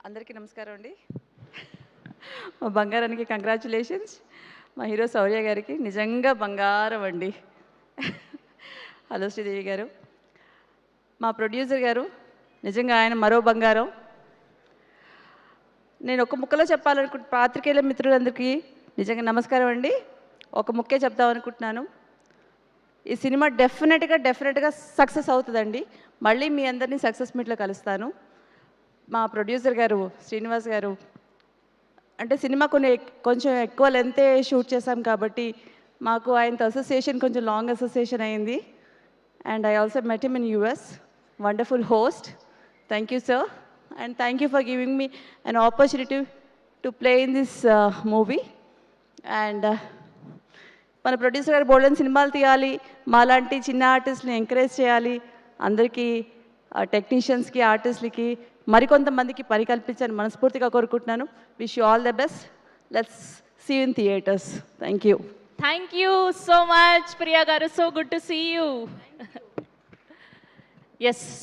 అందరికీ నమస్కారం అండి. మా బంగారానికి కంగ్రాచులేషన్స్. మా హీరో శౌర్య గారికి నిజంగా బంగారం అండి. హలో శ్రీదేవి గారు. మా ప్రొడ్యూసర్ గారు నిజంగా ఆయన మరో బంగారం. నేను ఒక ముక్కలో పాత్రికేయుల మిత్రులందరికీ నిజంగా నమస్కారం అండి. ఒక ముక్కే చెప్దామనుకుంటున్నాను. ఈ సినిమా డెఫినెట్గా సక్సెస్ అవుతుందండి. మళ్ళీ మీ అందరినీ సక్సెస్ మీట్లో కలుస్తాను. మా ప్రొడ్యూసర్ గారు శ్రీనివాస్ గారు అంటే సినిమా కొంచెం ఎక్కువ లెంతే షూట్ చేశాం కాబట్టి మాకు ఆయనతో అసోసియేషన్ కొంచెం లాంగ్ అసోసియేషన్ అయింది. And I also met him in US. Wonderful host. Thank you sir. And thank you for giving me an opportunity to play in this movie. And మన producer గారు బోల్డెన్ సినిమాలు తీయాలి, మాలాంటి చిన్న ఆర్టిస్ట్ని ఎంకరేజ్ చేయాలి, అందరికీ టెక్నీషియన్స్కి ఆర్టిస్ట్లకి మరికొంతమందికి పని కల్పించాలని మనస్ఫూర్తిగా కోరుకుంటున్నాను. Wish you all the best. Let's see you in theatres. Thank you. Thank you so much, Priya garu. So good to see you. Yes.